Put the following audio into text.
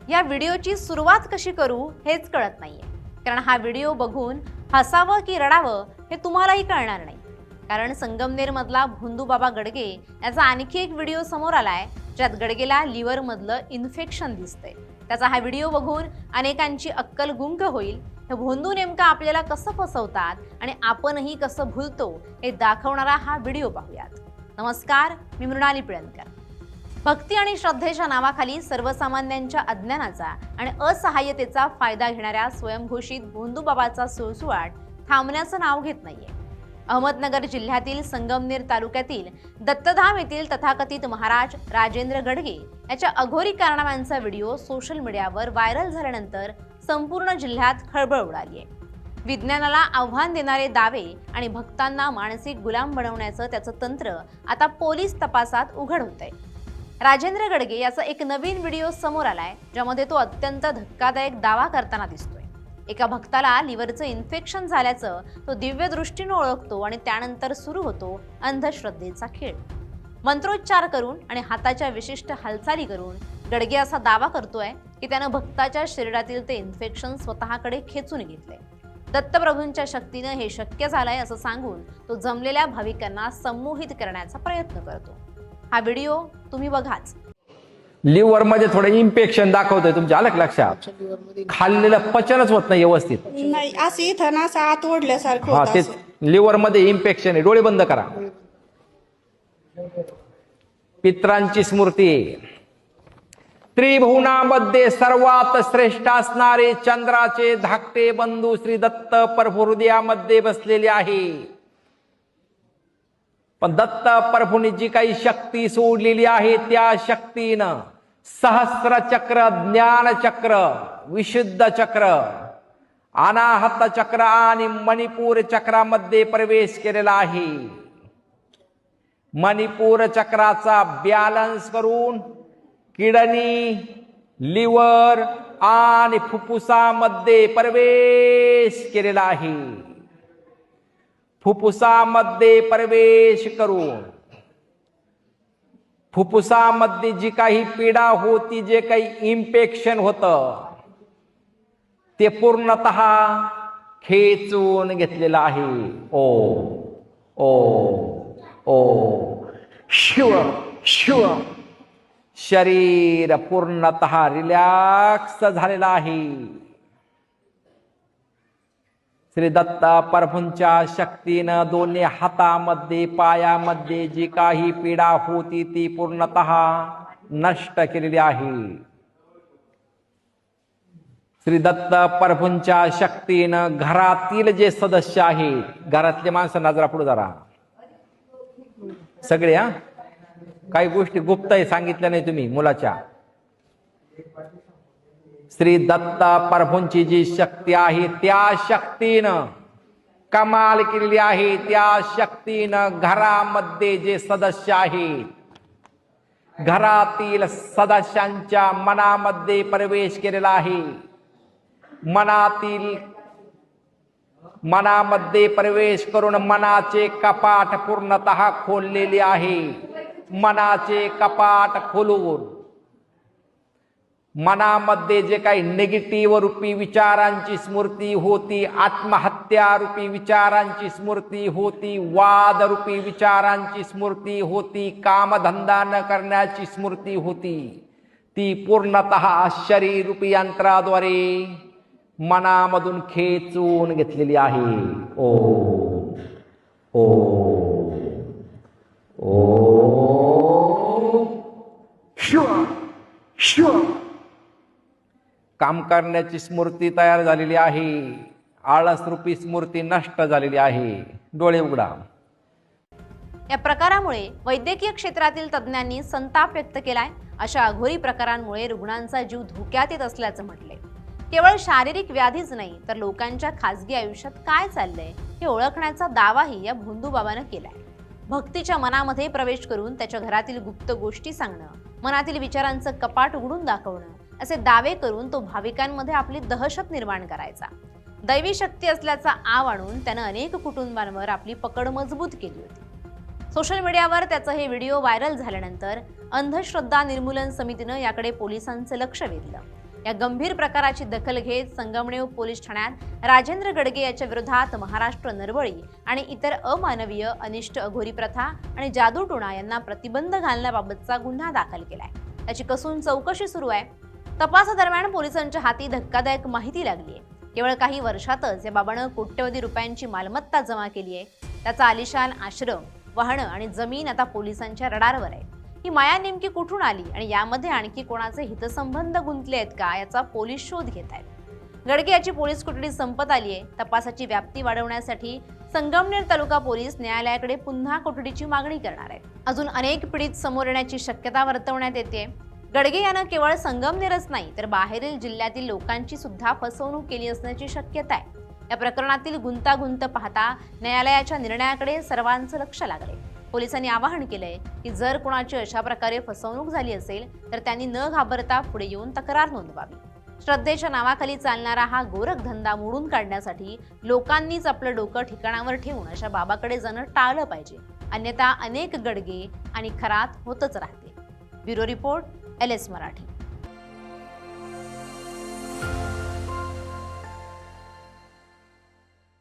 या व्हिडिओची सुरुवात कशी करू हेच कळत नाहीये, कारण हा व्हिडिओ बघून हसावं की रडावं हे तुम्हालाही कळणार नाही. कारण संगमनेर मधला भोंदूबाबा गडगे याचा आणखी एक व्हिडिओ समोर आलाय, ज्यात गडगेला लिव्हर मधलं इन्फेक्शन दिसतंय. त्याचा हा व्हिडिओ बघून अनेकांची अक्कल गुंग होईल. हे भोंदू नेमका आपल्याला कसं फसवतात आणि आपणही कसं भुलतो हे दाखवणारा हा व्हिडिओ पाहूयात. नमस्कार, मी मृणाली पिळणकर. भक्ती आणि श्रद्धेच्या नावाखाली सर्वसामान्यांच्या अज्ञानाचा आणि असहाय्यतेचा फायदा घेणाऱ्या स्वयंघोषित भोंदूबाबाचा सुळसुळाट थांबण्याचं नाव घेत नाहीये. अहमदनगर जिल्ह्यातील संगमनेर तालुक्यातील दत्तधाम येथील तथाकथित महाराज राजेंद्र गडगे याच्या अघोरी कारनाम्यांचा व्हिडिओ सोशल मीडियावर व्हायरल झाल्यानंतर संपूर्ण जिल्ह्यात खळबळ उडाली आहे. विज्ञानाला आव्हान देणारे दावे आणि भक्तांना मानसिक गुलाम बनवण्याचं त्याचं तंत्र आता पोलीस तपासात उघड होतंय. राजेंद्र गडगे याचा एक नवीन व्हिडिओ समोर आलाय, ज्यामध्ये तो अत्यंत धक्कादायक दावा करताना दिसतोय. एका भक्ताला लिव्हरचं इन्फेक्शन झाल्याचं तो दिव्य दृष्टीने ओळखतो आणि त्यानंतर सुरू होतो अंधश्रद्धेचा खेळ. मंत्रोच्चार करून आणि हाताच्या विशिष्ट हालचाली करून गडगे असा दावा करतोय की त्यानं भक्ताच्या शरीरातील ते इन्फेक्शन स्वतःकडे खेचून घेतले. दत्तप्रभूंच्या शक्तीनं हे शक्य झालंय असं सांगून तो जमलेल्या भाविकांना संमोहित करण्याचा प्रयत्न करतो. हा व्हिडिओ तुम्ही बघाच. लिव्हर मध्ये थोडं इन्फेक्शन दाखवतोय तुमच्या, आलं का लक्षात? खाल्लेलं पचनच होत नाही व्यवस्थित. नाही, असं इथं ना असं आत ओढल्यासारखं हा, होतं ते असं. लिव्हर मध्ये इन्फेक्शन आहे. डोळे बंद करा. पित्रांची स्मृती. त्रिभुवनामध्ये सर्वात श्रेष्ठ असणारे चंद्राचे धाकटे बंधू श्री दत्त प्रभू हृदयामध्ये बसलेले आहे. पण दत्त प्रभूंनी जी काही शक्ती सोडलेली आहे त्या शक्तीनं सहस्र चक्र, ज्ञान चक्र, विशुद्ध चक्र, अनाहत चक्र आणि मणिपूर चक्रामध्ये प्रवेश केलेला आहे. मणिपूर चक्राचा बॅलन्स करून किडनी, लिव्हर आणि फुफ्फुसामध्ये प्रवेश केलेला आहे. फुफ्फुसामध्ये प्रवेश करून फुफ्फुसामध्ये जी काही पीडा होती, जे काही इन्फेक्शन होतं, ते पूर्णतः खेचून घेतलेलं आहे. ओ शिव शिव. शरीर पूर्णतः रिलॅक्स झालेलं आहे. श्री दत्त प्रभूंच्या शक्तीनं दोन्ही हातामध्ये, पायामध्ये जी काही पीडा होती ती पूर्णतः नष्ट केलेली आहे. श्री दत्त प्रभूंच्या शक्तीनं घरातील जे सदस्य आहेत, घरातले माणसं नजरा पुढे जरा सगळे, काही गोष्टी गुप्त आहे, सांगितल्या नाही तुम्ही मुलाच्या. श्री दत्त प्रभूंची जी शक्ती आहे त्या शक्तीनं कमाल केलेली आहे. त्या शक्तीनं घरामध्ये जे सदस्य आहेत, घरातील सदस्यांच्या मनामध्ये प्रवेश केलेला आहे. मनामध्ये प्रवेश करून मनाचे कपाट पूर्णतः खोललेले आहे. मनाचे कपाट खोलून मनामध्ये जे काही निगेटिव्ह रूपी विचारांची स्मृती होती, आत्महत्या रूपी विचारांची स्मृती होती, वाद रूपी विचारांची स्मृती होती, कामधंदा न करण्याची स्मृती होती, ती पूर्णतः शरीर रूपी यंत्राद्वारे मनामधून खेचून घेतलेली आहे. काम करण्याची स्मृती तयार झालेली आहे. आळस रूपी स्मृती नष्ट झालेली आहे. डोळे उघडा. या प्रकारामुळे वैद्यकीय क्षेत्रातील तज्ज्ञांनी संताप व्यक्त केलाय. अशा अघोरी प्रकारांमुळे रुग्णांचा जीव धोक्यात येत असल्याचं म्हटलंय. केवळ शारीरिक व्याधीच नाही, तर लोकांच्या खासगी आयुष्यात काय चाललंय हे ओळखण्याचा दावाही या भोंदूबाबानं केलाय. भक्तीच्या मनामध्ये प्रवेश करून त्याच्या घरातील गुप्त गोष्टी सांगणं, मनातील विचारांचं कपाट उघडून दाखवणं, असे दावे करून तो भाविकांमध्ये आपली दहशत निर्माण करायचा. दैवी शक्ती असल्याचा आव आणून त्यानं अनेक कुटुंबांवर आपली पकड मजबूत केली होती. सोशल मीडियावर त्याचा हे व्हिडिओ व्हायरल झाल्यानंतर अंधश्रद्धा निर्मूलन समितीनं याकडे पोलिसांचं लक्ष वेधलं. या गंभीर प्रकाराची दखल घेत संगमनेर पोलीस ठाण्यात राजेंद्र गडगे याच्या विरोधात महाराष्ट्र नरबळी आणि इतर अमानवीय अनिष्ट अघोरी प्रथा आणि जादूटोणा यांना प्रतिबंध घालण्याबाबतचा गुन्हा दाखल केलाय। त्याची कसून चौकशी सुरू आहे। तपासादरम्यान पोलिसांच्या हाती धक्कादायक माहिती लागली आहे। केवळ काही वर्षातच या बाबानं कोट्यवधी रुपयांची मालमत्ता जमा केली आहे। त्याचा आलिशान आश्रम, वाहनं आणि जमीन आता पोलिसांच्या रडारवर आहे। ही माया नेमकी कुठून आली आणि यामध्ये आणखी कोणाचे हितसंबंध गुंतले आहेत का याचा पोलीस शोध घेत आहेत। गडगे याची पोलीस कोठडी संपत आली आहे। तपासाची व्याप्ती वाढवण्यासाठी संगमनेर तालुका पोलीस न्यायालयाकडे पुन्हा कोठडीची मागणी करणार आहेत। अजून अनेक पीडित समोर येण्याची शक्यता वर्तवण्यात येते। गडगे यानं केवळ संगमनेरच नाही तर बाहेरील जिल्ह्यातील लोकांची सुद्धा फसवणूक केली असण्याची शक्यता आहे। या प्रकरणातील गुंतागुंत पाहता न्यायालयाच्या निर्णयाकडे सर्वांचं लक्ष लागले। पोलिसांनी आवाहन केलंय की जर कोणाची अशा प्रकारे फसवणूक झाली असेल तर त्यांनी न घाबरता पुढे येऊन तक्रार नोंदवावी। श्रद्धेच्या नावाखाली चालणारा हा गोरखधंदा मोडून काढण्यासाठी लोकांनीच आपलं डोकं ठिकाणावर ठेवून अशा बाबाकडे जाणं टाळलं पाहिजे, अन्यथा अनेक गडगे आणि खरात होतच राहते। Bureau report, LS Marathi.